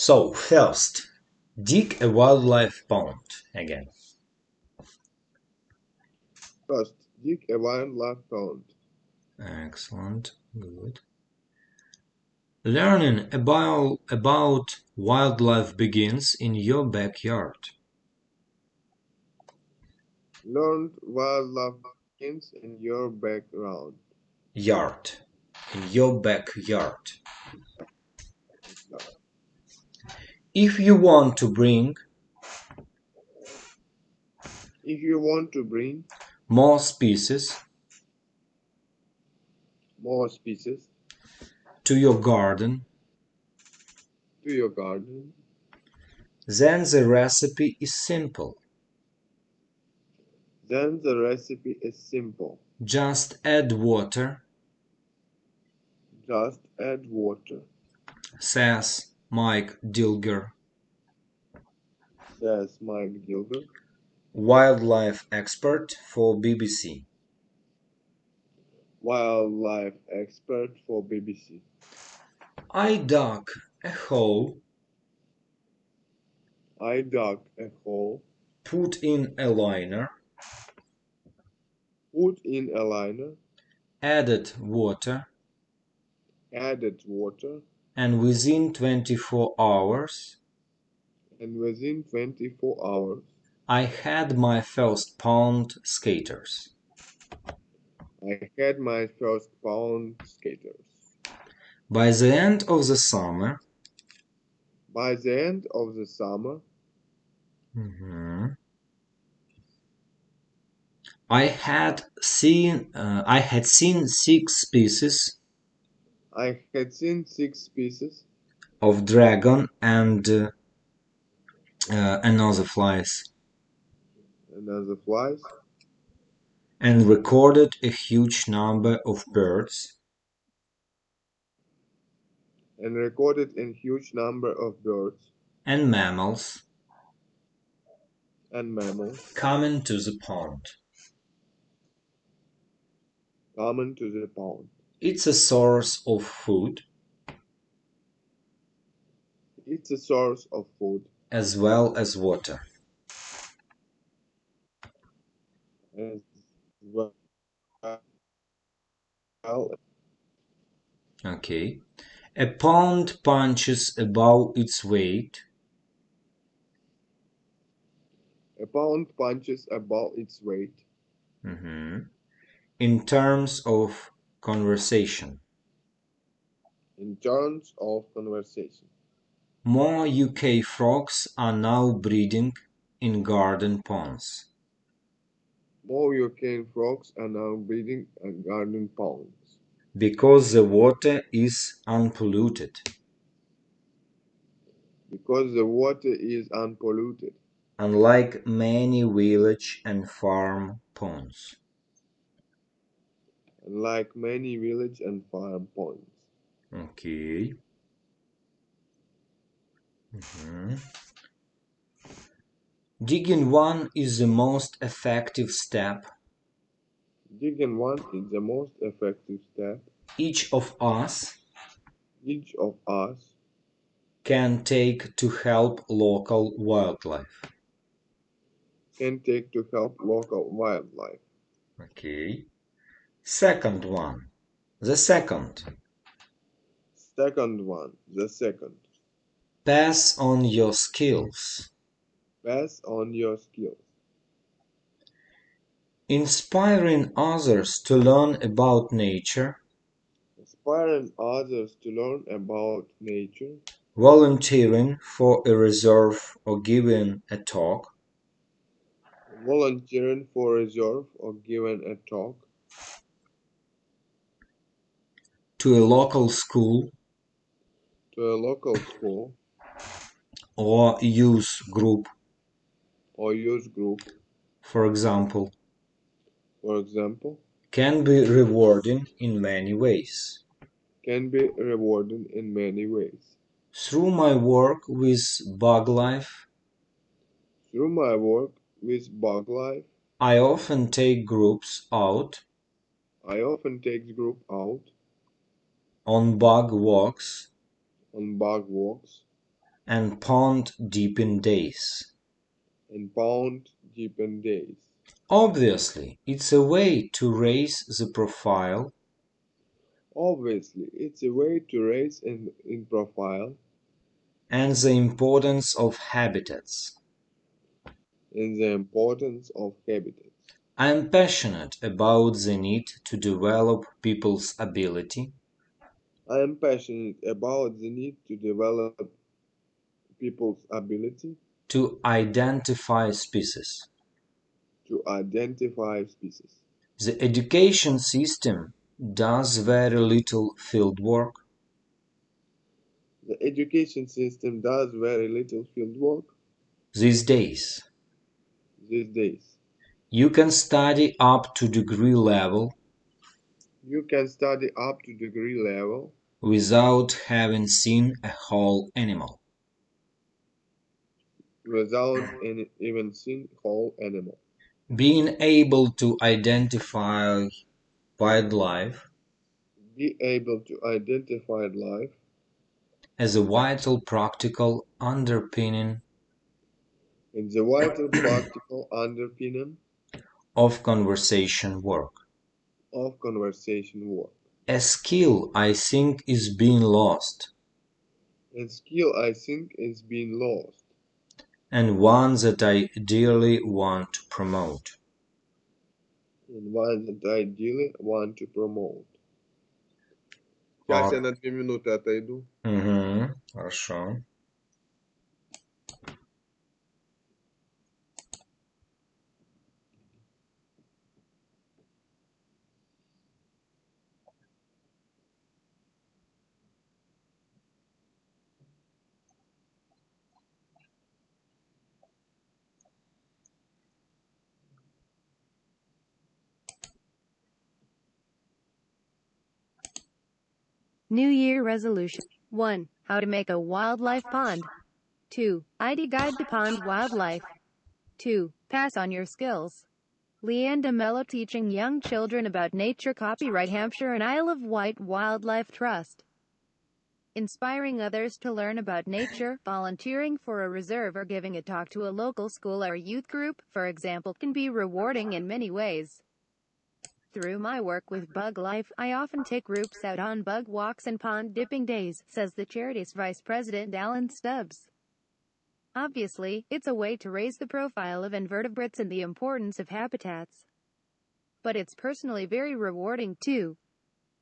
So, first, dig a wildlife pond again. First, dig a wildlife pond. Excellent, good. Learning about wildlife begins in your backyard. Learn wildlife begins in your background. Yard. In your backyard. If you want to bring If you want to bring more species more species to your garden, to your garden, then the recipe is simple. then the recipe is simple. Just add water, Just add water, says Mike Dilger, says Mike Gilbert, wildlife expert for BBC. wildlife expert for BBC. I dug a hole, I dug a hole, put in a liner, put in a liner, added water, added water, and within 24 hours and within 24 hours I had my first pond skaters. I had my first pond skaters. By the end of the summer, By the end of the summer, I had seen 6 species I had seen 6 species of dragon and another flies, and other flies, and recorded a huge number of birds and recorded a huge number of birds and mammals and mammals coming to the pond. common to the pond. It's a source of food It's a source of food as well as water. as well. Okay. A pond punches above its weight A pound punches above its weight in terms of conversation. in terms of conversation. More UK frogs are now breeding in garden ponds More European frogs are now breeding in garden ponds because the water is unpolluted. because the water is unpolluted, Unlike many village and farm ponds. unlike many village and farm ponds. Okay. Digging one is the most effective step Digging one is the most effective step each of us each of us can take to help local wildlife. can take to help local wildlife. Okay. Second one. The second. Second one, the second. Pass on your skills. Pass on your skills. Inspiring others to learn about nature. Inspiring others to learn about nature. Volunteering for a reserve or giving a talk. Volunteering for a reserve or giving a talk. To a local school. To a local school. Or youth group. Or youth group. For example. Can be rewarding in many ways. Can be rewarding in many ways. Through my work with bug life. Through my work with bug life. I often take groups out. I often take group out. On bug walks. On bug walks. and pond deepen days. and pound deepen days. Obviously, it's a way to raise the profile Obviously, it's a way to raise in profile and the importance of habitats. and the importance of habitats. I am passionate about the need to develop people's ability I am passionate about the need to develop people's ability to identify species. to identify species. The education system does very little field work The education system does very little field work these days. these days. You can study up to degree level You can study up to degree level without having seen a whole animal. without even seeing whole animal. Being able to identify wildlife Be able to identify life as a vital practical underpinning in the vital practical underpinning of conversation work. of conversation work. A skill I think is being lost, And skill I think is being lost. and one that I dearly want to promote. And one that I ideally want to promote. Сейчас я Or, на 2 минуты отойду. хорошо. New Year resolution. 1. How to make a wildlife pond. 2. ID guide to pond wildlife. 2. Pass on your skills. Leanne DeMello teaching young children about nature. Copyright Hampshire and Isle of Wight Wildlife Trust. Inspiring others to learn about nature, volunteering for a reserve or giving a talk to a local school or youth group, for example, can be rewarding in many ways. Through my work with Bug Life, I often take groups out on bug walks and pond dipping days, says the charity's vice president Alan Stubbs. Obviously, it's a way to raise the profile of invertebrates and the importance of habitats. But it's personally very rewarding too.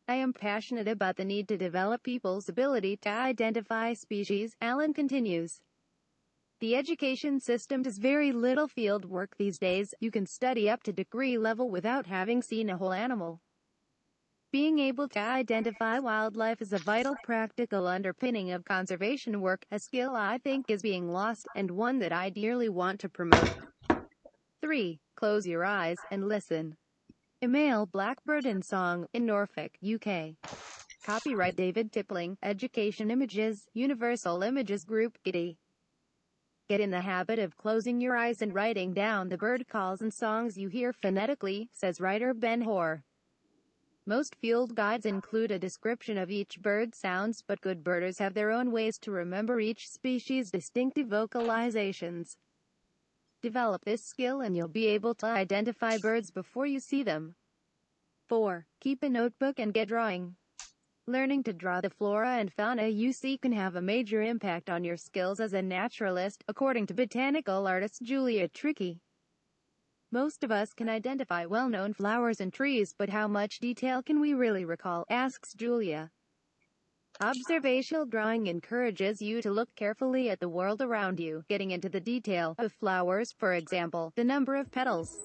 I am passionate about the need to develop people's ability to identify species, Alan continues. The education system does very little field work these days. You can study up to degree level without having seen a whole animal. Being able to identify wildlife is a vital practical underpinning of conservation work, a skill I think is being lost, and one that I dearly want to promote. 3. Close your eyes and listen. A male blackbird in song, in Norfolk, UK. Copyright David Tippling, Education Images, Universal Images Group, Giddy. Get in the habit of closing your eyes and writing down the bird calls and songs you hear phonetically, says writer Ben Hoare. Most field guides include a description of each bird's sounds, but good birders have their own ways to remember each species' distinctive vocalizations. Develop this skill and you'll be able to identify birds before you see them. 4. Keep a notebook and get drawing. Learning to draw the flora and fauna you see can have a major impact on your skills as a naturalist, according to botanical artist Julia Tricky. Most of us can identify well-known flowers and trees, but how much detail can we really recall, asks Julia. Observational drawing encourages you to look carefully at the world around you, getting into the detail of flowers, for example, the number of petals,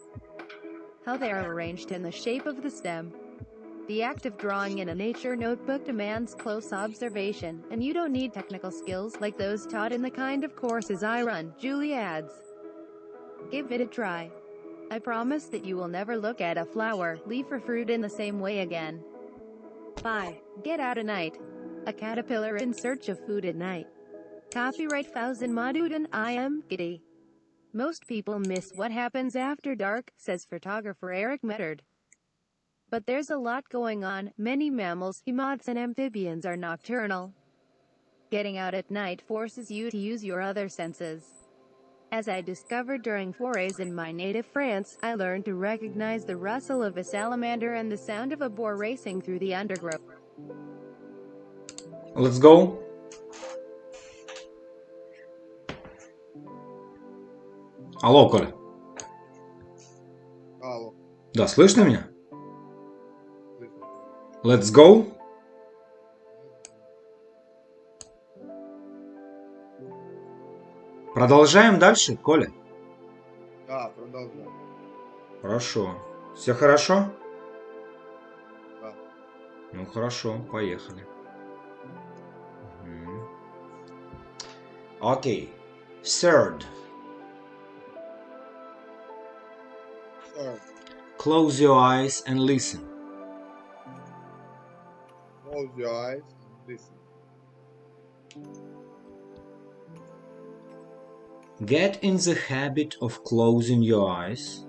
how they are arranged and the shape of the stem. The act of drawing in a nature notebook demands close observation, and you don't need technical skills like those taught in the kind of courses I run, Julia adds. Give it a try. I promise that you will never look at a flower, leaf or fruit in the same way again. 5. Get out at night. A caterpillar in search of food at night. Copyright Fauzan Madudan, I am Giddy. Most people miss what happens after dark, says photographer Eric Mettard. But there's a lot going on. Many mammals, moths and amphibians are nocturnal. Getting out at night forces you to use your other senses. As I discovered during forays in my native France, I learned to recognize the rustle of a salamander and the sound of a boar racing through the undergrowth. Let's go. Алло, Коля. Алло. Да, слышно меня? Слышно. Let's go. Продолжаем дальше, Коля? Да, продолжай. Хорошо. Все хорошо? Да. Ну хорошо, поехали. Okay. Third. Third, Close your eyes and listen. close your eyes and listen. Get in the habit of closing your eyes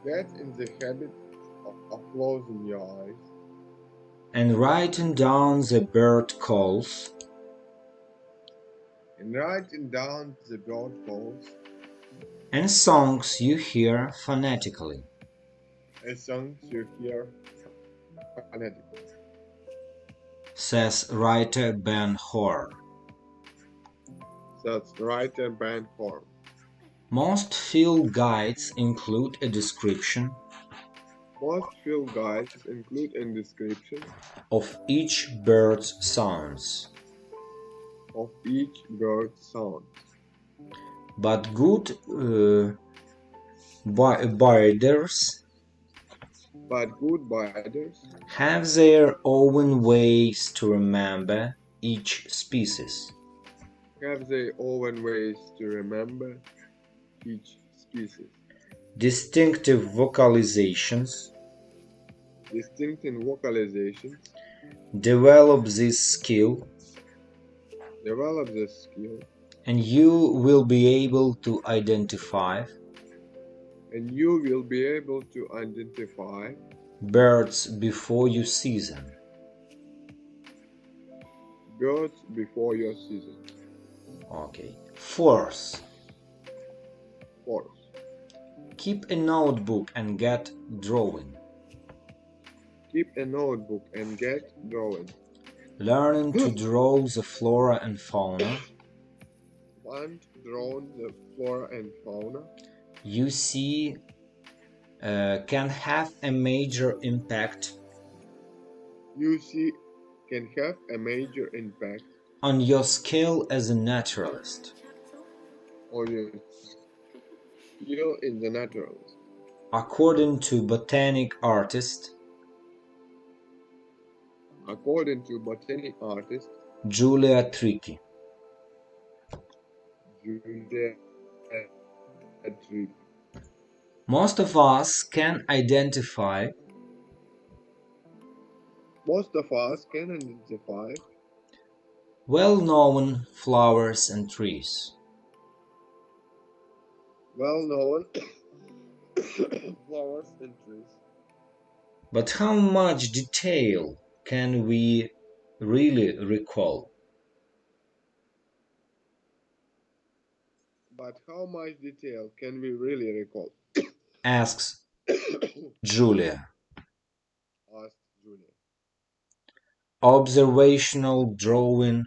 Get in the habit of closing your eyes and writing down the bird calls and writing down the bird calls and songs you hear phonetically. and songs you hear phonetically, Says writer Ben Hor. says writer Ben Horn. Most field guides include a description Most field guides include a description of each bird's sounds, of each bird's sound. but good birders have their own ways to remember each species. Distinctive vocalizations develop this skill, and you will be able to identify birds before you see them. Okay. Fourth, keep a notebook and get drawing. Learning to draw the flora and fauna you see can have a major impact on your skill as a naturalist. According to botanic artist Julia Tricky. Most of us can identify well-known flowers and trees. But how much detail can we really recall? Asks Julia. Observational drawing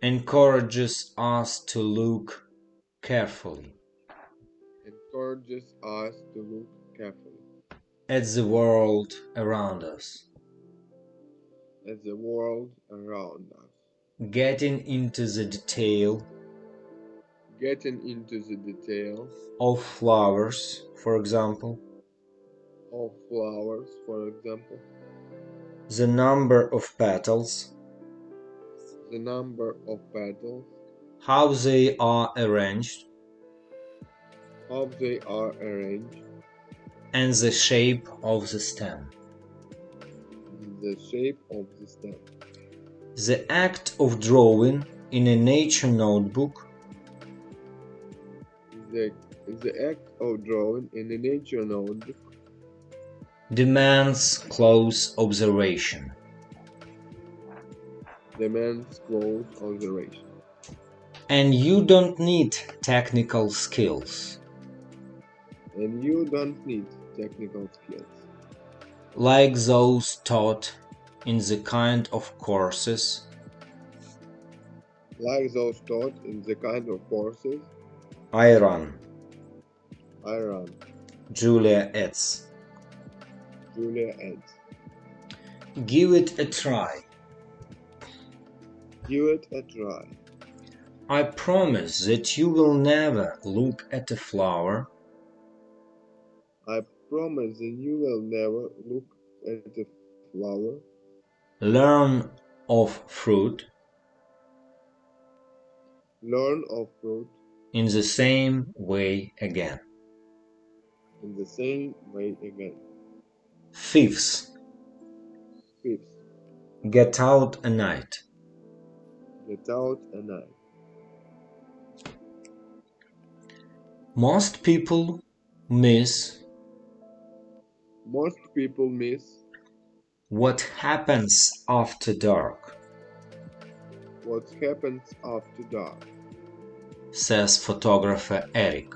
encourages us to look carefully at the world around us. Getting into the detail of flowers, for example, the number of petals, how they are arranged, and the shape of the stem. The act of drawing in a nature notebook demands close observation, demands close observation, and you don't need technical skills and you don't need technical skills like those taught in the kind of courses like those taught in the kind of courses I run. I run. Julia adds. Julia adds. Give it a try. Give it a try. I promise that you will never look at a flower I promise that you will never look at a flower, learn of fruit learn of fruit in the same way again. in the same way again. Fifth, Fifth, get out a night. get out a night. Most people miss Most people miss what happens after dark, what happens after dark, says photographer Eric.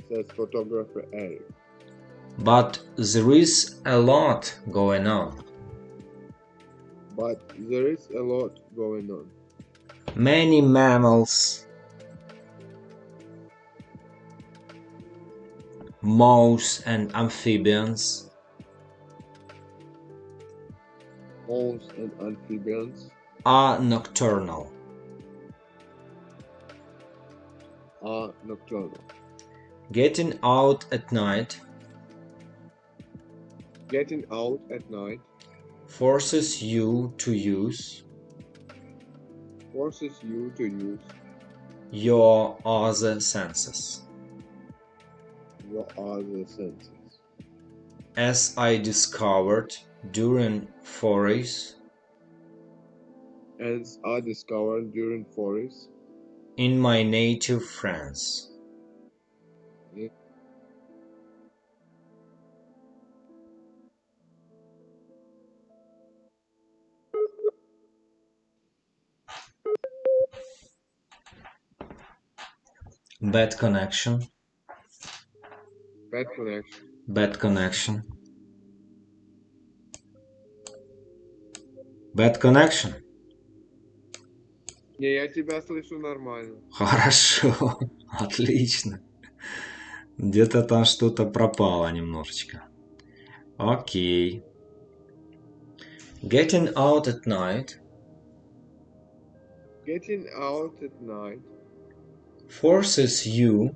says photographer Eric. But there is a lot going on. But there is a lot going on. Many mammals, mouse and amphibians, Moles and amphibians are nocturnal. are nocturnal. Getting out at night Getting out at night forces you to use forces you to use your other senses. your other senses. As I discovered during forays As I discovered during forays in my native France. Bad connection. Bad connection. Bad connection. Bad connection. Не, я тебя слышу нормально. Хорошо, отлично. Где-то там что-то пропало немножечко. Окей. Getting out at night Getting out at night forces you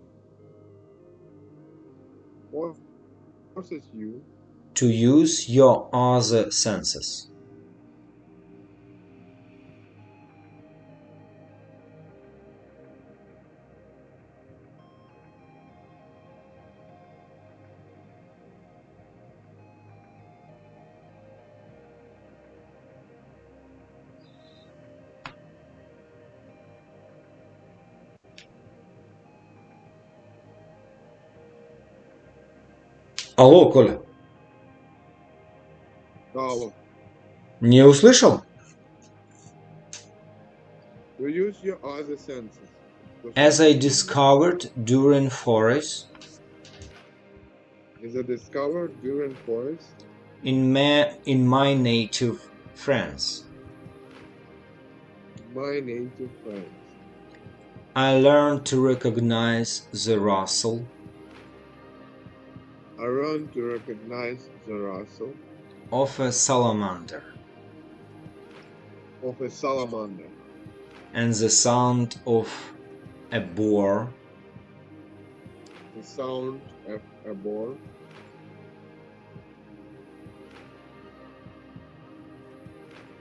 forces you to use your other senses. Алло, Коля, Алло. не услышал? To use your other senses. As I discovered during forays As I discovered during forays in my native France, my native France. I learned to recognize the rustle I learned to recognize the rustle of a salamander of a salamander and the sound of a boar the sound of a boar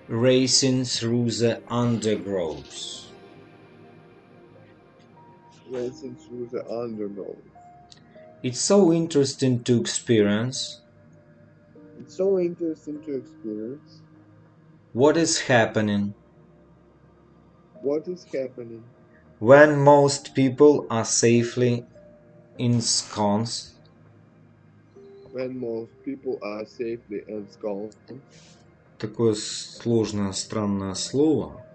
racing through the undergrowth. racing through the undergrowth. It's so interesting to experience It's so interesting to experience what is happening what is happening when most people are safely ensconced when most people are safely ensconced. Такое сложное, странное слово.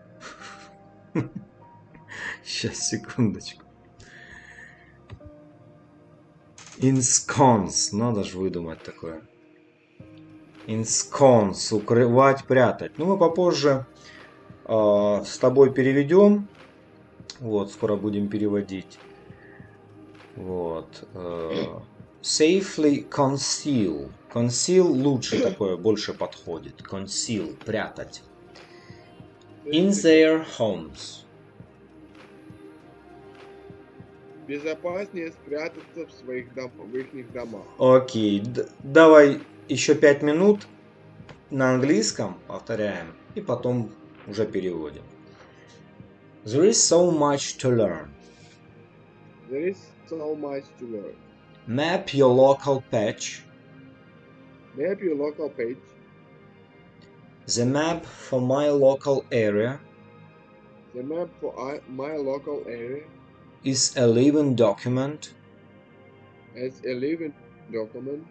Сейчас, секундочку. Ensconce. Надо же выдумать такое. Ensconce. Укрывать, прятать. Ну, мы попозже с тобой переведем. Вот, скоро будем переводить. Вот. Safely conceal. Conceal лучше такое, больше подходит. Conceal, прятать. In their homes. Безопаснее спрятаться в их домах. Окей, давай еще 5 минут на английском повторяем и потом уже переводим. There is so much to learn. There is so much to learn. Map your local patch. Map your local page. The map for my local area The map for my local area is a living document as a living document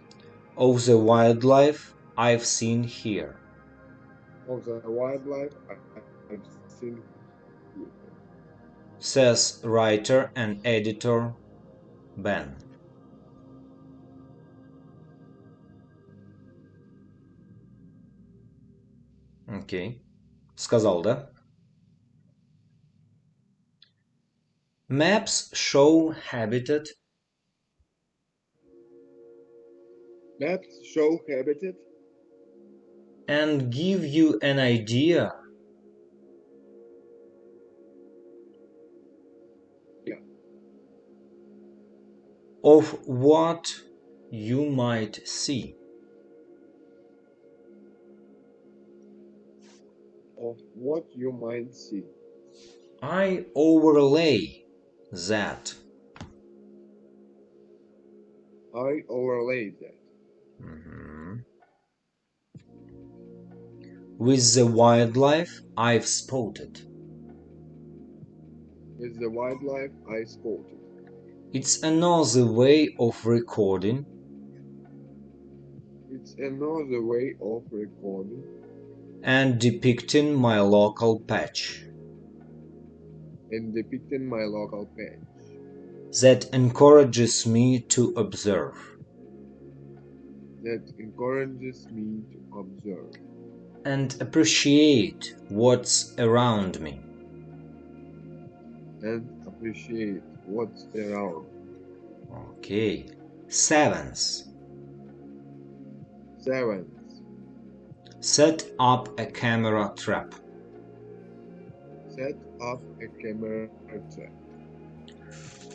of the wildlife I've seen here. of the wildlife I've seen here. Says writer and editor Ben. Окей. Сказал, да? Maps show habitat Maps show habitat and give you an idea of what you might see. of what you might see. I overlay that. I overlay that With the wildlife I've spotted. with the wildlife I spotted. It's another way of recording It's another way of recording and depicting my local patch and depicting my local patch that encourages me to observe. that encourages me to observe And appreciate what's around me. and appreciate what's around. Okay. Seventh. Seventh, Set up a camera trap. set up a camera trap.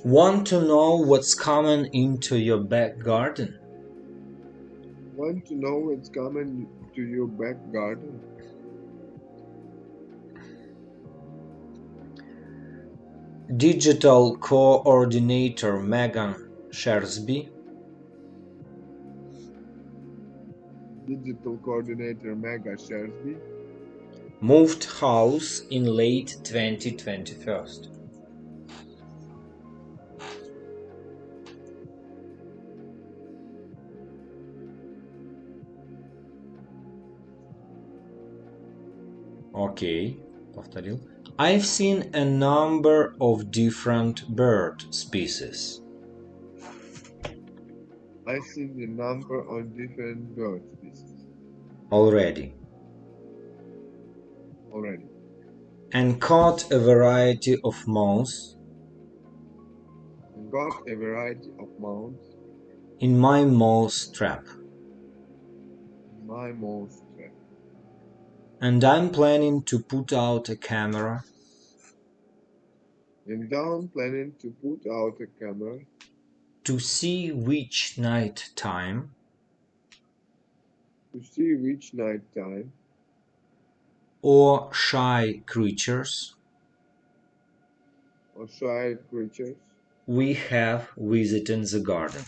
Want to know what's coming into your back garden? Want to know what's coming to your back garden? Digital coordinator Megan Shersby Digital coordinator Mega Shersby moved house in late 2021. Окей, повторил. I've seen a number of different bird species. I've seen a number of different bird species Already. And caught a variety of mouse and got a variety of mounts in my mouse trap. in my mouse trap. And I'm planning to put out a camera And I'm planning to put out a camera to see which night time to see which night time or shy creatures or shy creatures we have visiting the garden.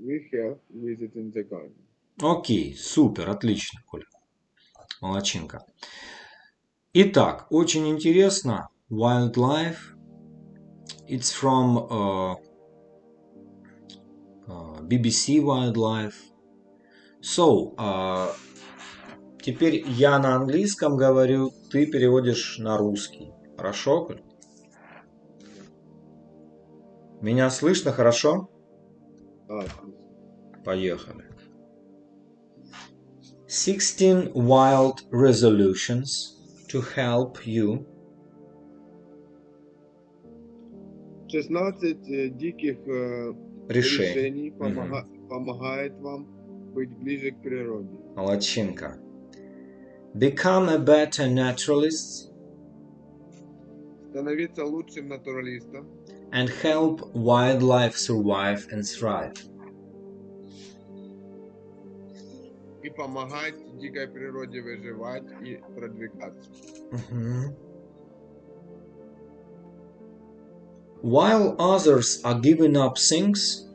we have visiting the garden. Окей, супер, отлично, Коля. Молодчинка. Итак, очень интересно. Wildlife. It's from BBC Wildlife. So, теперь я на английском говорю, ты переводишь на русский. Хорошо, Коль? Меня слышно хорошо? Поехали. 16 wild resolutions to help you 16 диких решений помогает вам быть ближе к природе. Молодчинка. Become a better naturalist Становиться лучшим натуралистом and help wildlife survive and thrive. и помогать дикой природе выживать и продвигаться. While others are giving up things,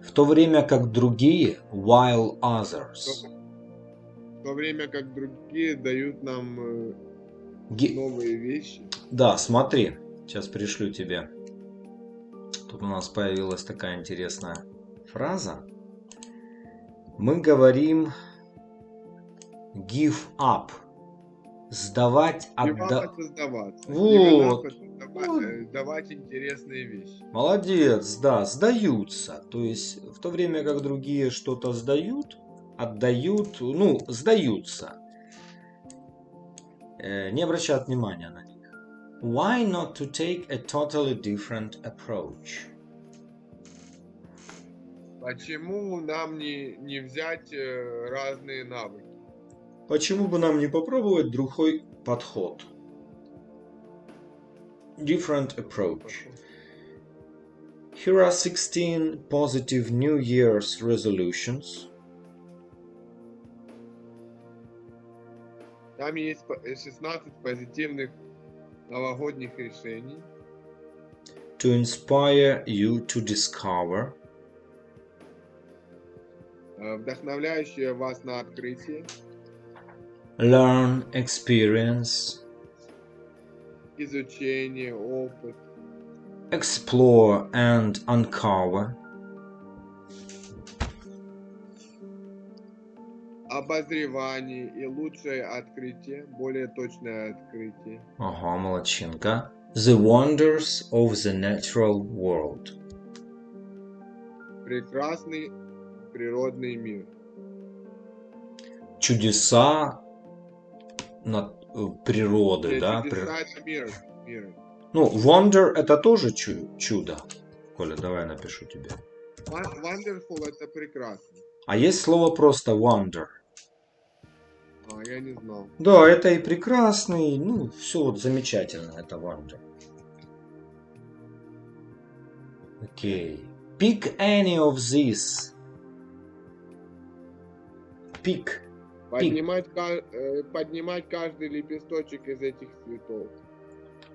в то время как другие, while others, В то время как другие дают нам новые вещи. Да, смотри, сейчас пришлю тебе. Тут у нас появилась такая интересная фраза. Мы говорим give up. Сдавать, отдавать. Вот. Давать интересные вещи. Молодец, да, сдаются. То есть, в то время как другие что-то сдают, отдают, ну, сдаются. Не обращают внимания на них. Why not to take a totally different approach? Почему нам не взять разные навыки? Почему бы нам не попробовать другой подход? Different approach. Here are 16 positive New Year's resolutions. Там есть 16 позитивных новогодних решений. To inspire you to discover. Вдохновляющие вас на открытие. Learn, experience. Изучение, опыт. Explore and uncover. Обозревание и лучшее открытие, более точное открытие. Ага, молодчинка. The wonders of the natural world. Прекрасный природный мир. Чудеса природы, да? Чудеса мира. Ну, wonder это тоже чудо. Коля, давай я напишу тебе. Wonderful это прекрасно. А есть слово просто wonder. Я не знал. Да, это и прекрасный, ну, все вот замечательно, это wonder. Окей. Pick any of these. Pick. Поднимать каждый лепесточек из этих цветов.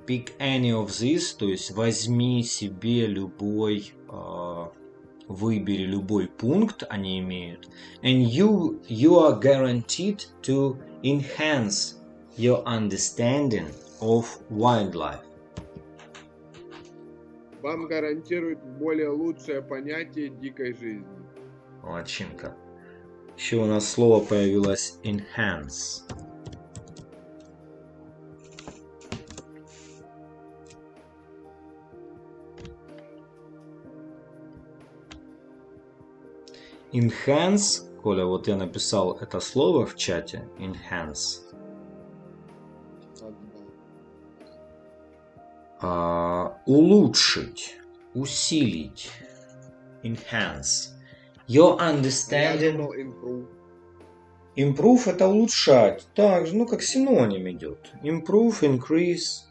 Pick any of these, то есть возьми себе любой, выбери любой пункт, они имеют. And you are guaranteed to enhance your understanding of wildlife. Вам гарантирует более лучшее понятие дикой жизни. Молодчинка. Еще у нас слово появилось enhance. Enhance, Коля, вот я написал это слово в чате. Enhance. Улучшить, усилить. Enhance. Your understanding. Improve это улучшать. Так же, ну как синоним идет. Improve, increase.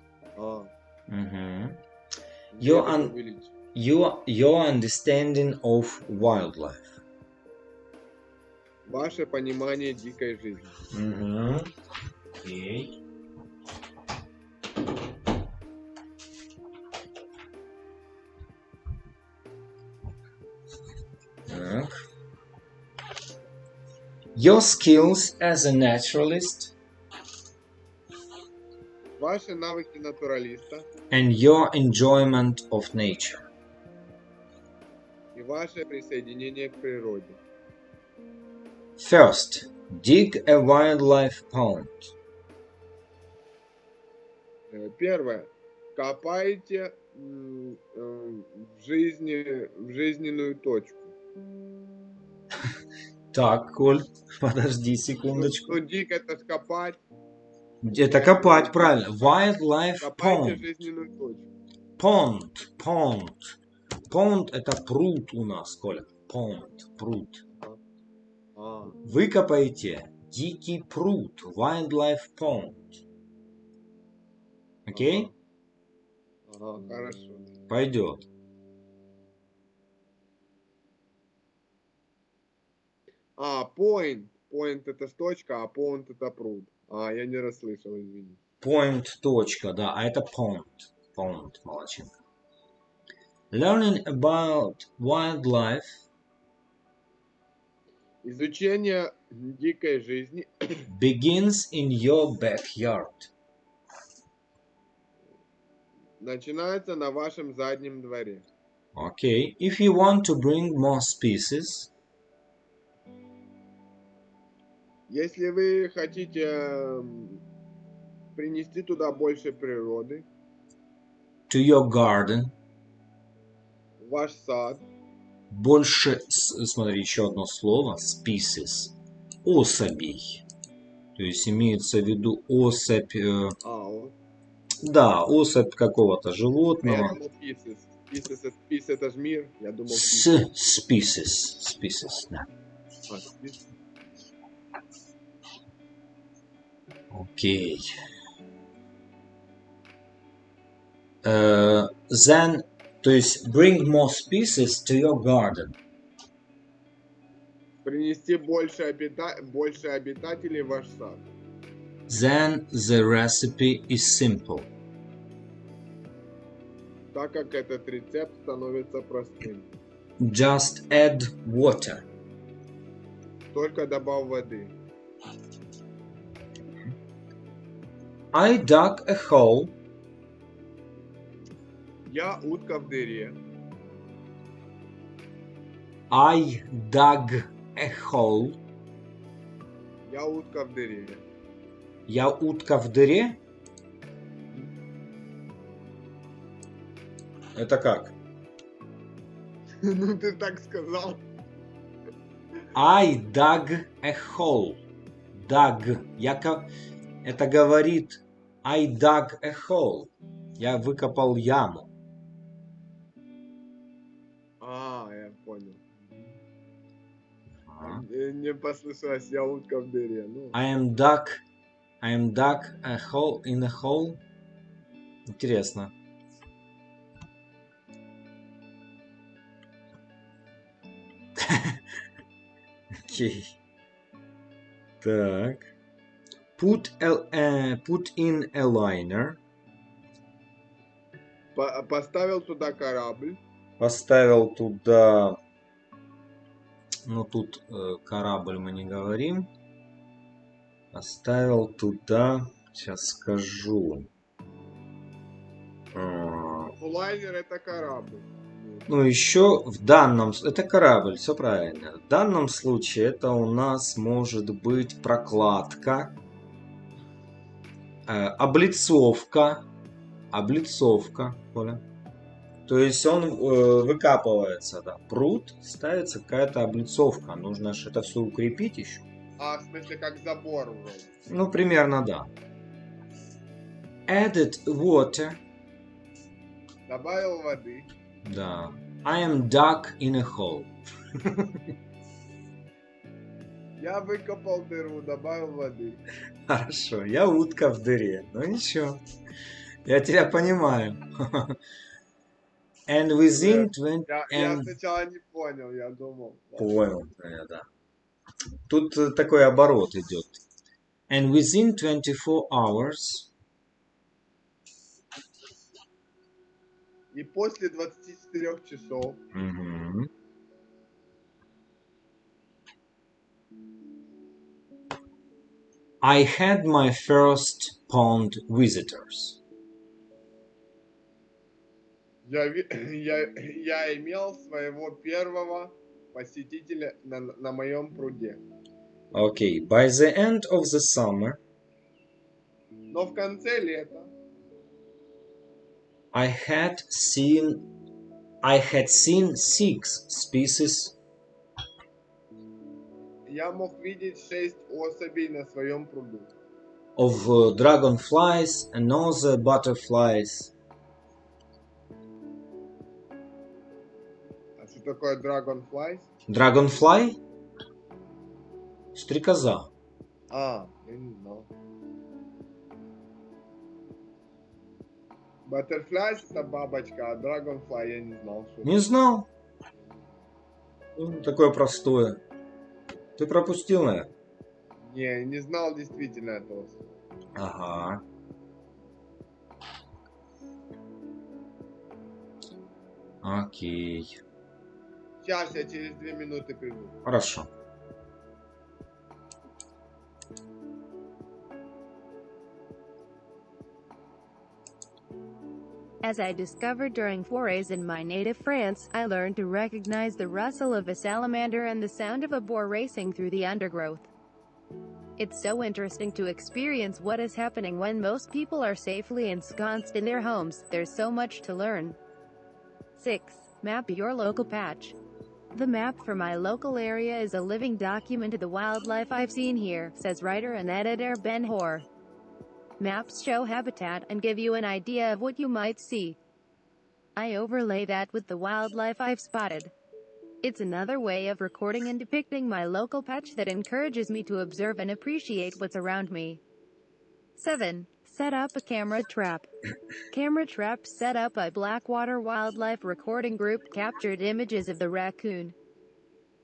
Your understanding of wildlife. Ваше понимание дикой жизни. Окей. Так. Your skills as a naturalist Ваши навыки натуралиста and your enjoyment of nature. и ваше присоединение к природе. First, dig a wildlife pond. Первое. Копайте в жизненную точку. Так, Коль, подожди секундочку. Ну, дик это ж копать. Это копать, правильно. Wildlife Копайте pond. жизненную точку. Pond. Pond это пруд у нас, Коля. Pond, пруд. Выкопайте дикий пруд. Wildlife pond. Окей? Ага, хорошо. Пойдет. Point. Point это ж точка, а pond это пруд. Я не расслышал, извини. Point, точка, да. А это pond. Pond, молодчинка. Learning about wildlife Изучение дикой жизни begins in your backyard. начинается на вашем заднем дворе. Okay. If you want to bring more species Если вы хотите принести туда больше природы, to your garden, в ваш сад, больше, смотри, еще одно слово, species, особей. То есть имеется в виду особь, да, особь какого-то я животного. думал pieces. Piece это ж мир, я думал Species, да. species. Окей. Then, то есть bring more species to your garden. Принести больше обитателей в ваш сад. Then the recipe is simple. Так как этот рецепт становится простым. Just add water. Только добавь воды. I dug a hole. Я утка в дыре. I dug a hole. Я утка в дыре. Я утка в дыре? Это как? Ну ты так сказал. I dug a hole. Dug. Это говорит I dug a hole. Я выкопал яму. Я понял. Не послышалось, я утка в дыре. I am dug a hole in a hole. Интересно. Окей. Так. Put in a liner. Поставил туда корабль. Поставил туда... Ну, тут корабль мы не говорим. Поставил туда... Сейчас скажу. Лайнер это корабль. Ну, еще в данном... Это корабль, все правильно. В данном случае это у нас может быть прокладка. Облицовка. Облицовка, Коля. То есть он выкапывается, да. Пруд, ставится какая-то облицовка. Нужно же это все укрепить еще. В смысле, как забор вроде. Ну, примерно, да. Added water. Добавил воды. Да. I am dug in a hole. Я выкопал дыру, добавил воды. Хорошо, я утка в дыре. Ну ничего. Я тебя понимаю. And within 20... Я сначала не понял, я думал. Понял, да. Тут такой оборот идет. And within 24 hours... И после 24 часов... I had my first pond visitors. Я имел своего первого посетителя на моем пруде. Okay, by the end of the summer, Но в конце лета I had seen 6 species я мог видеть 6 особей на своем пруду. of dragonflies and other butterflies. А что такое dragonflies? Dragonfly? Стрекоза. Я не знал. Butterflies это бабочка, а dragonfly я не знал, что Не знал. Такое простое. Ты пропустил, наверное? Не знал действительно этого. Ага. Окей. Сейчас я через 2 минуты приду. Хорошо. As I discovered during forays in my native France, I learned to recognize the rustle of a salamander and the sound of a boar racing through the undergrowth. It's so interesting to experience what is happening when most people are safely ensconced in their homes. There's so much to learn. 6. Map your local patch. The map for my local area is a living document of the wildlife I've seen here, says writer and editor Ben Hoare. Maps show habitat and give you an idea of what you might see. I overlay that with the wildlife I've spotted. It's another way of recording and depicting my local patch that encourages me to observe and appreciate what's around me. 7. Set up a camera trap. Camera trap set up by Blackwater Wildlife Recording Group captured images of the raccoon.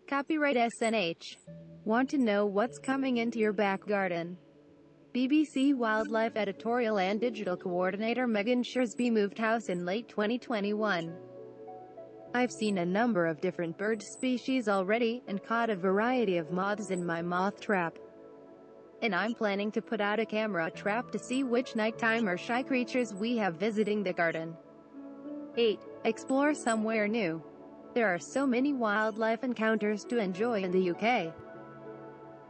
Copyright SNH. Want to know what's coming into your back garden? BBC Wildlife Editorial and Digital Coordinator Megan Shersby moved house in late 2021. I've seen a number of different bird species already, and caught a variety of moths in my moth trap. And I'm planning to put out a camera trap to see which nighttime or shy creatures we have visiting the garden. 8. Explore somewhere new. There are so many wildlife encounters to enjoy in the UK.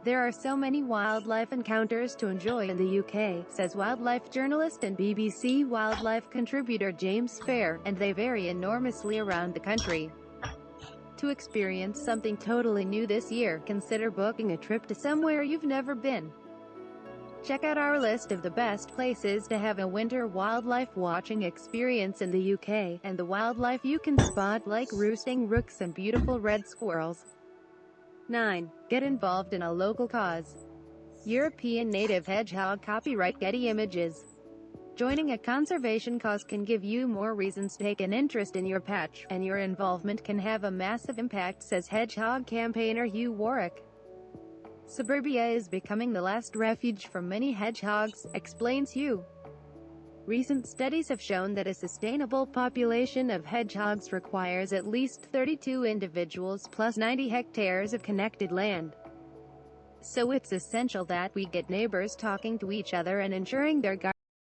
There are so many wildlife encounters to enjoy in the UK, says wildlife journalist and BBC Wildlife contributor James Fair, and they vary enormously around the country. To experience something totally new this year, consider booking a trip to somewhere you've never been. Check out our list of the best places to have a winter wildlife watching experience in the UK, and the wildlife you can spot like roosting rooks and beautiful red squirrels. 9. Get involved in a local cause. European native hedgehog copyright Getty Images. Joining a conservation cause can give you more reasons to take an interest in your patch, and your involvement can have a massive impact, says hedgehog campaigner Hugh Warwick. Suburbia is becoming the last refuge for many hedgehogs, explains Hugh. Recent studies have shown that a sustainable population of hedgehogs requires at least 32 individuals plus 90 hectares of connected land. So it's essential that we get neighbors talking to each other and ensuring their